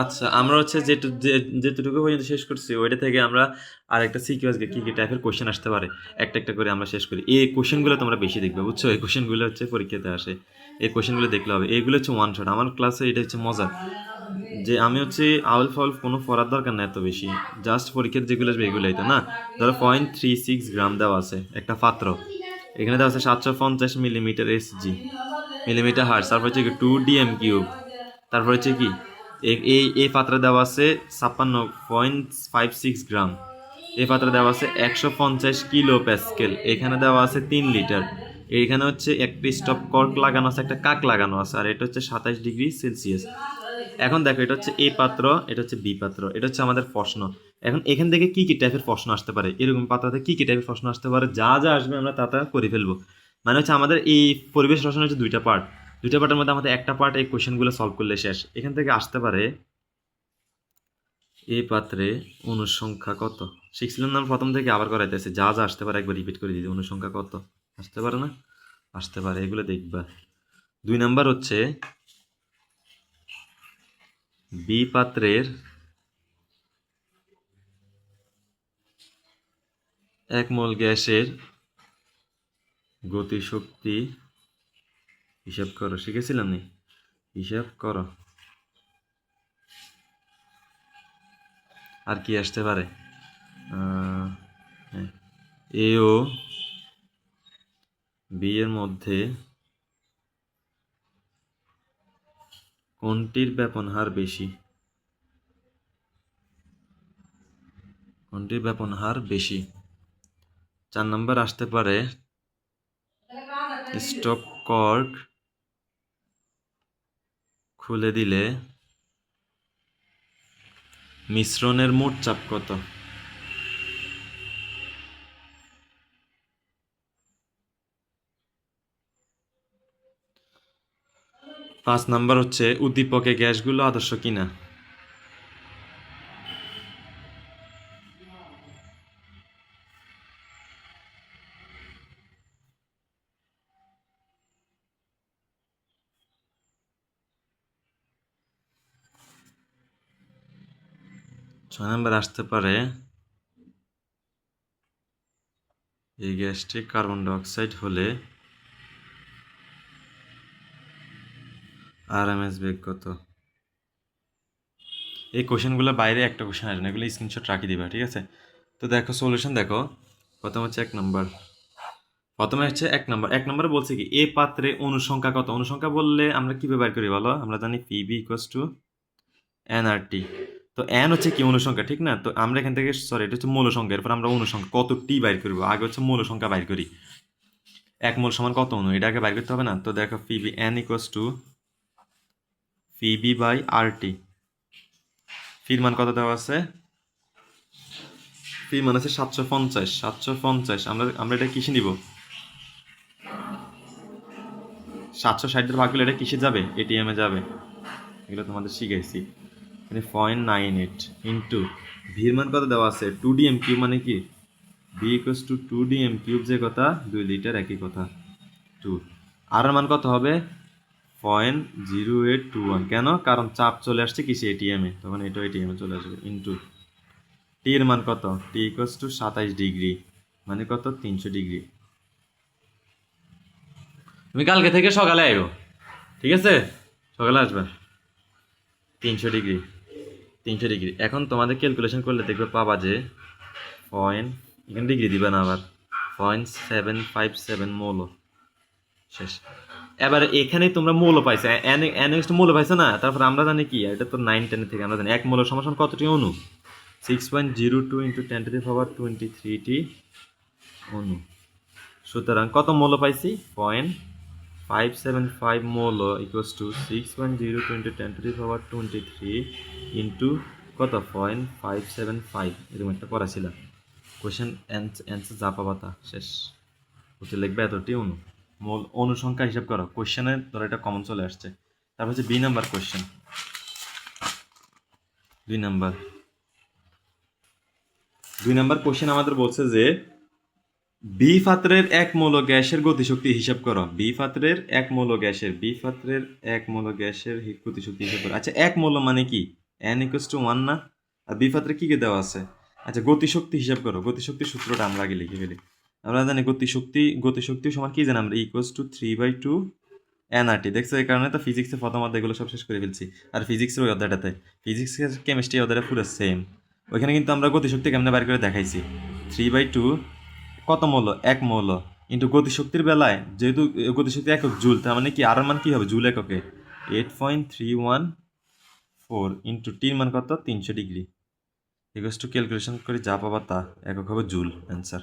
আচ্ছা, আমরা হচ্ছে যেটুকু পর্যন্ত শেষ করছি ওইটা থেকে আমরা আরেকটা সিকিউর কি কি টাইপের কোশ্চেন আসতে পারে একটা একটা করে আমরা শেষ করি। এই কোশ্চেনগুলো তোমরা বেশি দেখবে, বুঝছো? এই কোশ্চেনগুলো হচ্ছে পরীক্ষাতে আসে, এই কোশ্চেনগুলো দেখলে হবে। এইগুলো হচ্ছে ওয়ান শট। আমার ক্লাসে এটা হচ্ছে মজা, যে আমি হচ্ছে আউল ফাউল কোনো পড়ার দরকার না এত বেশি, জাস্ট পরীক্ষার যেগুলো আসবে এগুলোই। তো না, ধরো 0.36 গ্রাম দেওয়া আছে একটা পাত্র, এখানে দেওয়া আছে 750 মিলিমিটার এসজি, মিলিমিটার হার্স, তারপর হচ্ছে কি 2 DM কিউব, তারপর হচ্ছে কি এই পাত্রে দেওয়া আছে 56.56 গ্রাম, এই পাত্রে দেওয়া আছে 150 কিলো প্যাসকেল, এখানে দেওয়া আছে 3 লিটার, এইখানে হচ্ছে একটা স্টপ কর্ক লাগানো আছে, একটা কাক লাগানো আছে, আর এটা হচ্ছে 27 ডিগ্রি সেলসিয়াস। এখন দেখো, এটা হচ্ছে এ পাত্র, এটা হচ্ছে বি পাত্র, এটা হচ্ছে আমাদের প্রশ্ন। এখন এখান থেকে কি কি টাইপের প্রশ্ন আসতে পারে, এরকম পাত্র থেকে কি কি টাইপের প্রশ্ন আসতে পারে, যা যা আসবে আমরা তা তা করে ফেলবো। মানে হচ্ছে আমাদের এই পরিবেশ রচনা হচ্ছে দুইটা পার্ট, দুইটা পার্টের মধ্যে আমাদের একটা পার্ট এই কোশ্চেনগুলো সলভ করলে শেষ। এখান থেকে আসতে পারে এই পাত্রে অনুসংখ্যা কত, শিখছিলাম না প্রথম থেকে, আবার করাইতেছে, যা যা আসতে পারে একবার রিপিট করে দিদি। অনুসংখ্যা কত আসতে পারে না, আসতে পারে, এগুলো দেখবা। 2 নাম্বার হচ্ছে বি পাত্রের 1 মোল গ্যাসের গতিশক্তি হিসাব করো, শিখেছিলাম নি, হিসাব করো। আর কি আসতে পারে, এ ও বি এর মধ্যে কোনটির ব্যাপন হার বেশি, কোনটির ব্যাপন হার বেশি। 4 নাম্বার আসতে পারে স্টপ কর্ক খুলে দিলে মিশ্রণের মোট চাপ কত। 5 নাম্বার হচ্ছে উদ্দীপকে গ্যাসগুলো আদর্শ কিনা। 6 নাম্বার আসতে পারে এই গ্যাসটি কার্বন ডাইঅক্সাইড হলে আরএমএস বেগ কত। এই কোশ্চেনগুলো বাইরে একটা কোশ্চেন আসবে না, এগুলো স্ক্রিনশট রাখি দিবা, ঠিক আছে? তো দেখো সলিউশন দেখো। প্রথম হচ্ছে 1 নাম্বার, প্রথমে হচ্ছে 1 নাম্বার, 1 নাম্বারে বলছে কি এ পাত্রে অনুসংখ্যা কত। অনুসংখ্যা বললে আমরা কিভাবে বের করি বলো, আমরা জানি পিবি ইকুয়ালস টু এনআরটি। তো এন হচ্ছে কি অনুসংখ্যা, ঠিক না? তো আমরা এখান থেকে, সরি, এটা হচ্ছে মৌল সংখ্যা, এরপর আমরা অনুসংখ্যা কত টি বাইর করবো, আগে হচ্ছে মৌল সংখ্যা বাইর করি। 1 মোল সমান কত অণু, এটা আগে বাইর করতে হবে না? তো দেখো PB N equals to PB by RT. ফির মান কত দেওয়া আছে, ফির মান আছে 750, 750। আমরা আমরা এটা কিসে নিব, 760 ভাগ করলে এটা কিসে যাবে, এটিএমে যাবে। এগুলো তোমাদের শিখাইছি। মানে 0.98 ইন্টু ভির মান কত দেওয়া আছে 2 DM কিউব, মানে কি B equals to 2 DM cube, যে কথা 2 লিটার, একই কথা 2। আর এর মান কত হবে 0.0821, কেন? কারণ চাপ চলে আসছে কিসে, এটিএমে, তখন এটা এটিএমে চলে আসবে। ইন্টু টি এর মান কত, টি ইকুয়ালস টু 27 ডিগ্রি, মানে কত 300 ডিগ্রি। তুমি কালকে থেকে সকালে আইবো, ঠিক আছে? সকালে আসবে। 300 ডিগ্রি, 300 ডিগ্রি। এখন তোমাদের ক্যালকুলেশন করলে দেখবে পাবা যে পয়েন্ট, এখানে ডিগ্রি দিবে না আবার, 0.757 মৌল, শেষ। এবার এখানে তোমরা মৌল পাইছো, মৌল পাইছো না? তারপর আমরা জানি কি, এটা তো 9-10 থেকে আমরা জানি 1 মোল সমান কতটি অণু, 6.02 ইন্টু 10⁻23টি অণু। সুতরাং কত মৌল পাইছি, 0.575 মৌল ইকুয়ালস টু 6.02 ইন্টু 10⁻23 ইন্টু কত 0.575, এরকম একটা করা ছিল। কোয়েশ্চেন অ্যান্সার যা পাবা তা শেষ, হচ্ছে লিখবে এতটি অণু, মোল অনুসংখ্যা হিসাব করো। কোয়েশ্চেনে ধরো এটা কমন চলে আসছে। তারপর হচ্ছে 2 number question. 2 number, 2 number question আমাদের বলছে যে বি পাত্রের এক মৌল গ্যাসের গতিশক্তি হিসাব করো। বি পাত্রের এক মৌল গ্যাসের গতিশক্তি হিসাব করো। আচ্ছা, এক মৌল মানে কি? n=1 না? আর বি পাত্রে কি কি দেওয়া আছে? আচ্ছা, গতিশক্তি হিসাব করো। গতিশক্তির সূত্রটা আমরা আগে লিখে ফেলি। আমরা জানি গতিশক্তি সমান কি জানি আমরা? = 3/2 nRT। দেখছো, এই কারণে তো ফিজিক্সে প্রথম অধ্যায় এগুলো সব শেষ করে ফেলছি। আর ফিজিক্সের ওই অধ্যায়টাতে, ফিজিক্স কেমিস্ট্রি অধ্যায়টা পুরো সেম। ওইখানে কিন্তু আমরা গতিশক্তি কেমনে বাইর করে দেখাইছি। 3/2 কত মৌল? এক মৌল। কিন্তু গতিশক্তির বেলায় যেহেতু গতিশক্তি একক জুল, তার মানে কি আর মান কি হবে জুল এককে? 8.314 ইন্টু টির মান কত? 300 ডিগ্রি। ইকুয়ালস টু ক্যালকুলেশন করে যা পাবা তা একক হবে জুল। Answer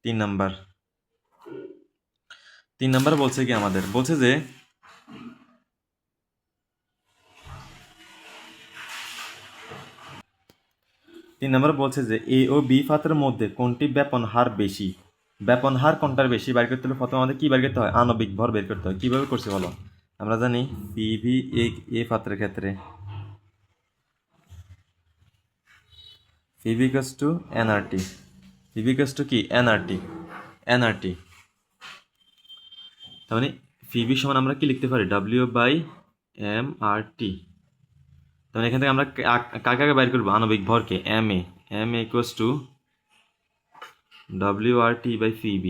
3 number. 3 নাম্বার বলছে কি আমাদের? বলছে যে 3 নাম্বার বলছে যে এ ও বি পাত্রের মধ্যে কোনটি ব্যাপন হার বেশি? ব্যাপন হার কোনটার বেশি বের করতে হলে প্রথমে আমাদের কি বের করতে হয়? আণবিক ভর বের করতে হয়। কিভাবে করছে বলো? আমরা জানি পিভি এ পাত্রের ক্ষেত্রে PV equals to nRT. PV equals to কি? এনআরটি। তার মানে পিভি সমান আমরা কি লিখতে পারি? W/m/R/T। তার মানে এখান থেকে আমরা কাকে বাইর করবো? আণবিক ভরকে। M A equals to WRT/PV।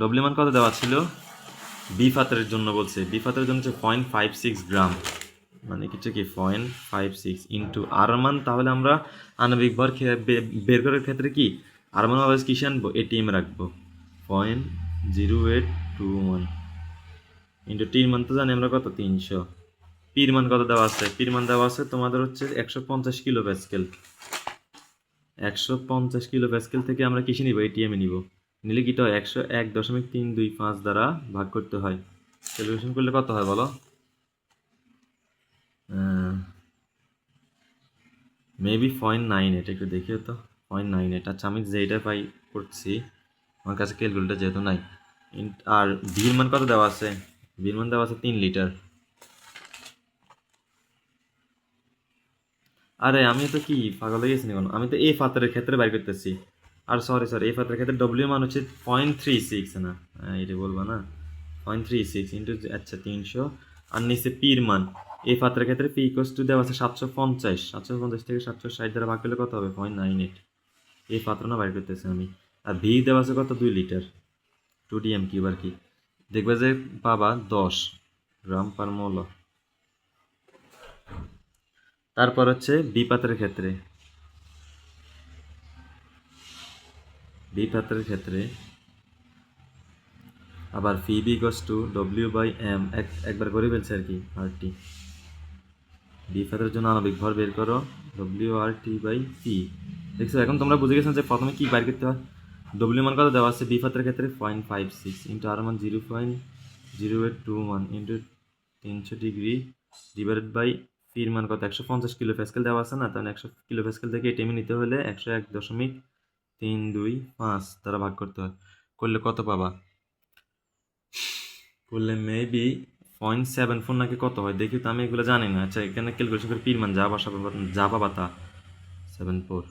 W মান কত দেওয়া ছিল? বি পাত্রের জন্য বলছে, বি পাত্রের জন্য হচ্ছে 0.56 গ্রাম, মানে কিছু কি 0.56 ইন্টু আর মান। তাহলে আমরা আণবিক ভর বের করার ক্ষেত্রে কি আর মান আবার কিসে আনবো? এটিএম রাখবো। 0.0821 ইন্টু টির মান তো জানি আমরা কত? 300। পির মান কত দেওয়া আছে? পির মান দেওয়া আছে তোমাদের হচ্ছে 150 কিলো প্যাসকেল। 150 কিলো প্যাসকেল থেকে আমরা কিসে নিব? এটিএমে নিব। নিলে কি হয়? 101.325 দ্বারা ভাগ করতে হয়। ক্যালকুলেশন করলে কত হয় বলো? মেবি 0.98। একটু দেখিও তো। 0.98। আচ্ছা, আমি যেটা পাই করছি, আমার কাছে ক্যালকুলেটার যেহেতু নাই। আর ভির মান কত দেওয়া আছে? ভির মান দেওয়া আছে 3 লিটার। আরে আমি তো কি পাগল হয়ে গেছি এখন? আমি তো এই পাত্রের ক্ষেত্রে বাইর করতেছি। আর সরি এই পাত্রের ক্ষেত্রে ডব্লিউ মান হচ্ছে 0.36 না? এটা বলবো না। 0.36 ইন্টু, আচ্ছা 300। আর নিচে পির মান, এই পাত্রের ক্ষেত্রে পি ইকুয়ালস টু দেওয়া আছে 750। 750 থেকে 760 দ্বারা ভাগ করলে কত হবে? 0.98। এই পাত্র না বাইর করতেছি আমি। আর ভি দেওয়া আছে কত? 2 লিটার। 2 DM কিউব আর কি। দেখবে যে পাবা 10 গ্রাম পার মোল। তারপর হচ্ছে বি পাত্রের ক্ষেত্রে, আবার ফি বি ইকুয়ালস টু W/m, একবার করে ফেলছে আর কি, RT। বি পাত্রের জন্য আণবিক ভর বের করো, WRT/P। দেখছো, এখন তোমরা বুঝে গেছো যে প্রথমে কি বাইর করতে হয়। ডব্লিউ মান কত দেওয়া আছে বি পাত্রের ক্ষেত্রে? 0.56 ইন্টু আর মান 0.0821 ইন্টু 300 ডিগ্রি ডিভাইডেড বাই পির মান কত? 150 কিলো প্যাসকেল দেওয়া আছে না? তাহলে 100 কিলো প্যাসকেল থেকে এটিএমে নিতে হলে 101.325 দ্বারা ভাগ করতে হয়। করলে কত পাবা? করলে মেবি 0.74 নাকি কত হয় দেখি তো, আমি এগুলো জানি না। আচ্ছা, এখানে ক্যালকুলেশন করে পির মান যা পাবা তা 74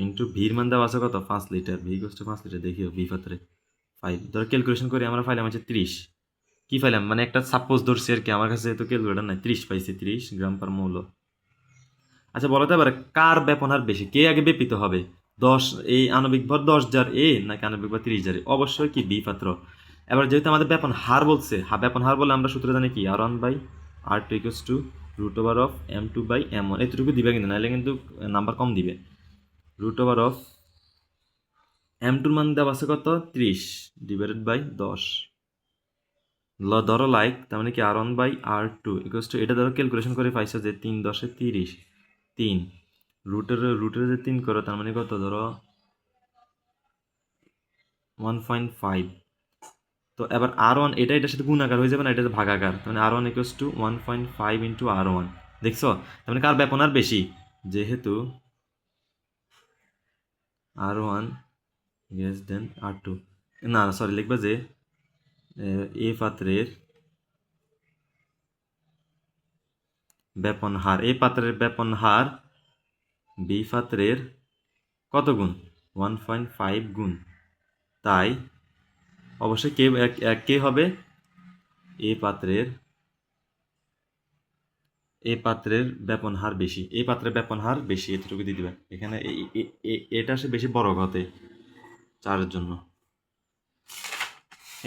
ইন্টু ভির মান দেওয়া আছে কত? 5 litre. V equals to 5 litre. দেখিও বি পাত্রে 5 ধরো ক্যালকুলেশন করে আমরা পাইলাম হচ্ছে 30। কি পাইলাম মানে একটা সাপোজ ধরছি আর কি, আমার কাছে তো ক্যালকুলেটার নাই। 30 পাইছি, 30 গ্রাম পার মৌল। আচ্ছা, বলো তো এবার কার ব্যাপন হার বেশি? কে আগে ব্যাপিত হবে? 10, এই আণবিক ভর 10,000 নাকি আণবিক ভর 30,000? অবশ্যই কি বি পাত্র। এবার যেহেতু আমাদের ব্যাপন হার বলছে, ব্যাপন হার বলে আমরা সূত্র জানি কি? R1/R2 equals to √M2/M1। এতটুকু দিবে কিন্তু, নাহলে কিন্তু নাম্বার কম দিবে। √M2 মান দেওয়া আছে কত? 30 ডিভাইডেড বাই 10। ধরো লাইক, তার মানে কি R1/R2 ইকুয়ালস টু, এটা ধরো ক্যালকুলেশন করে পাইছো যে 3 10 30। 3 রুটের যে 3 করো, তার মানে কত? ধরো 1.5। তো এবার R1 এটার সাথে গুণাকার হয়ে যাবে না? এটা ভাগাকার। তার মানে R1 equals to 1.5 into R1। দেখছো, তার মানে কার ব্যাপন আর বেশি? যেহেতু R1 গ্রেটার দেন R2, না সরি, লিখবা যে এ পাত্রের ব্যাপন হার, এ পাত্রের ব্যাপন হার বি পাত্রের কত গুণ? 1.5 গুণ। তাই অবশ্যই কে হবে? এই পাত্রের ব্যাপন হার বেশি, এই পাত্রের ব্যাপন হার বেশি, এতটুকু দিয়ে দিবে এখানে। এটা আসে বেশি বড় ঘতে 4-এর জন্য।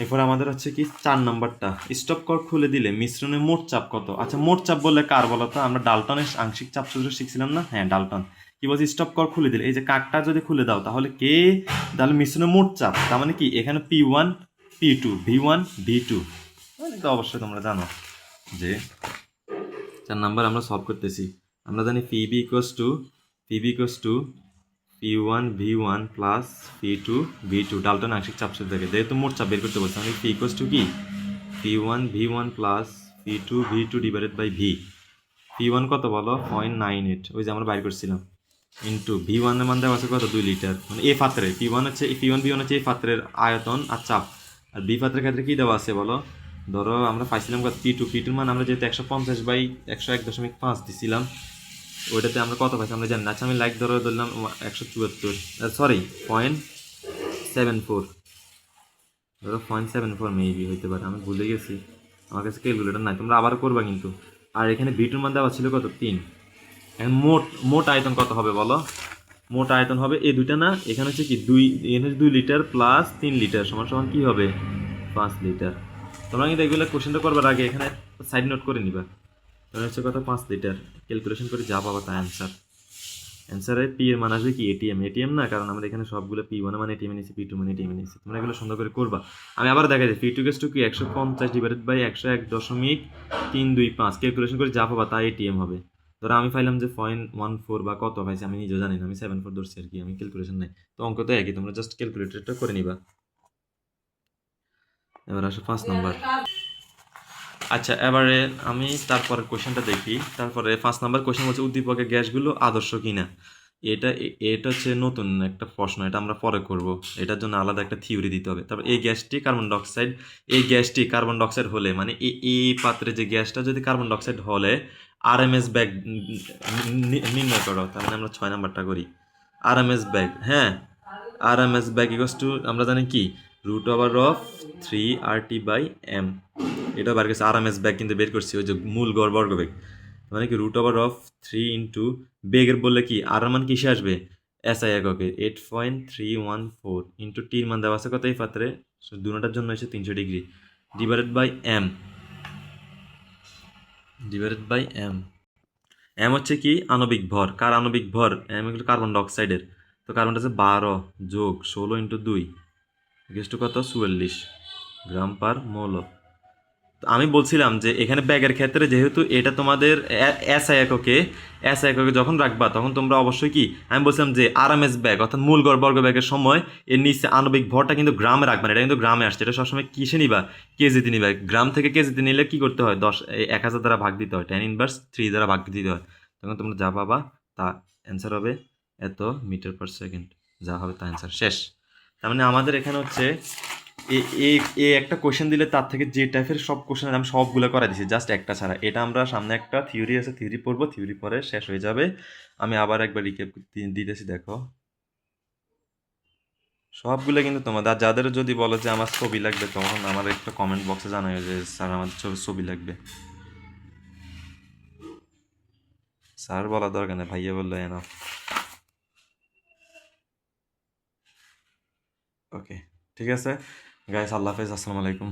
এরপর আমাদের হচ্ছে কি 4 নাম্বারটা, স্টপ কর্ক খুলে দিলে মিশ্রণের মোট চাপ কত? আচ্ছা, মোট চাপ বললে কার বলো তো? আমরা ডাল্টনের আংশিক চাপ সূত্র শিখছিলাম না? হ্যাঁ, ডাল্টন। কি বলছি? স্টপ কর্ক খুলে দিলে, এই যে কাকটা যদি খুলে দাও তাহলে তাহলে মিশ্রণের মোট চাপ, তার মানে কি এখানে P1 P2 V1 V2, তো অবশ্যই তোমরা জানো যে 4 নাম্বার আমরা সলভ করতেছি। আমরা জানি P P1 V1 plus P2 V2 Dalton আংশিক চাপ সূত্র থেকে, যেহেতু মোট চাপ বের করতে বলছে, আমি P কি P1 V1 plus P2 V2 divided by V। P1 কত বলো? 0.98, ওই যে আমরা বাইর করছিলাম, ইন্টু V1 এর মান দেওয়া আছে কত? 2 লিটার। মানে এই পাত্রের P1 V1 হচ্ছে এই পাত্রের আয়তন আর চাপ, আর বি পাত্রের ক্ষেত্রে কি দেওয়া আছে বলো? ধরো আমরা পাইছিলাম কত? P2 মান আমরা যেহেতু 150/101.5 দিছিলাম, ওইটাতে আমরা কত পাইছি আমরা জানি না। আচ্ছা, আমি ধরলাম 174, সরি 0.74, ধরো 0.74 মেবি হইতে পারে, আমি ভুলে গেছি, আমার কাছে ক্যালকুলেটর নাই, তোমরা আবার করবা কিন্তু। আর এখানে V2 মান দেওয়া ছিল কত? 3। এখন মোট আয়তন কত হবে বলো? মোট আয়তন হবে এই দুইটা না, এখানে হচ্ছে কি 2 লিটার প্লাস 3 লিটার সমান সমান কি হবে? 5 লিটার। তোমরা কিন্তু এগুলো কোশ্চেনটা করবার আগে এখানে সাইড নোট করে নিবা। তাহলে হচ্ছে কত? 5 লিটার। ক্যালকুলেশন করে যা পাবা তা অ্যান্সারে পি এর মান আসবে কি? এটিএম না, কারণ আমরা এখানে সবগুলো P1 মানে এটিএম নিয়েছি, P2 মানে এটিএম নিয়েছি। তোমরা এগুলো সুন্দর করে করবা। আমি আবার দেখা যায় P2 কি 150/101.325, ক্যালকুলেশন করে যা পাবা তা এটিএম হবে। ধরো আমি পাইলাম যে 0.14 বা কত পাইছি আমি নিজেও জানি না, আমি 74 ধরছি আর কি, আমি ক্যালকুলেশন নাই। তো অঙ্ক তো একই, তোমরা জাস্ট ক্যালকুলেটরটা করে নিবা। এবার আসো 5 নাম্বার। আচ্ছা, এবারে আমি তারপরের কোশ্চেনটা দেখি। তারপরে 5 নাম্বার কোশ্চেন হচ্ছে উদ্দীপকের গ্যাসগুলো আদর্শ কিনা। এটা হচ্ছে নতুন একটা প্রশ্ন, এটা আমরা পরে করব। এটার জন্য আলাদা একটা থিওরি দিতে হবে। তারপর এই গ্যাসটি কার্বন ডাইঅক্সাইড হলে, মানে এই পাত্রে যে গ্যাসটা যদি কার্বন ডাইঅক্সাইড হলে আরএমএস ব্যাগ নির্ণয় করো। তার মানে আমরা 6 নাম্বারটা করি। আরএমএস ব্যাগ, হ্যাঁ, আরএমএস ব্যাগ ইকুয়ালস টু আমরা জানি কি √3RT/m। এটা বার করছি আরএমএস ব্যাগ, কিন্তু বের করছি ওই যে মূল গড় বর্গ বেগ, মানে কি √3 ইন্টু বেগের বললে কি আর মান কিসে আসবে? এসআই এককে 8.314 ইন্টু টির মান দেওয়া আছে কত এই পাত্রে? দুটার জন্য এসে 300 degree divided by M. M হচ্ছে কি আণবিক ভর। কার আণবিক ভর? এম এগুলো কার্বন ডাইঅক্সাইডের। তো কার্বনটা আছে 12 যোগ 16 ইন্টু 2 ইকুয়াল কত? 44 গ্রাম পার মোল। আমি বলছিলাম যে এখানে ব্যাগের ক্ষেত্রে যেহেতু এটা তোমাদের এসআই এককে যখন রাখবা তখন তোমরা অবশ্যই কি, আমি বলছিলাম যে আরএমএস ব্যাগ অর্থাৎ মূল গড় বর্গ ব্যাগের সময় এর নিচে আণবিক ভরটা কিন্তু গ্রামে রাখবা না, এটা কিন্তু গ্রামে আসছে, এটা সবসময় কিসে নিবা? কেজিতে নিবা। গ্রাম থেকে কেজিতে নিলে কি করতে হয়? 1000 দ্বারা ভাগ দিতে হয়, 10⁻³ দ্বারা ভাগ দিতে হয়। তখন তোমরা যা পাবা তা অ্যান্সার হবে এত মিটার পার সেকেন্ড, যা হবে তা অ্যান্সার শেষ। তার মানে আমাদের এখানে হচ্ছে এ একটা কোশ্চেন দিলে তার থেকে যে টাইপের সব কোশ্চেন আমি সবগুলো করাই দিছি, জাস্ট একটা ছাড়া। এটা আমরা সামনে একটা থিওরি আছে, থিওরি পড়বো, থিওরি পরে শেষ হয়ে যাবে। আমি আবার একবার রিক্যাপ দিতেছি, দেখো সবগুলো কিন্তু তোমাদের। আর যাদের যদি বলো যে আমার ছবি লাগবে, তখন আমার একটা কমেন্ট বক্সে জানাই যে স্যার আমাদের ছবি লাগবে। স্যার বলার দরকার নেই, ভাইয়া বললো এনা। ওকে, ঠিক আছে গাইস, আল্লাহ হাফেজ, আসসালামু আলাইকুম।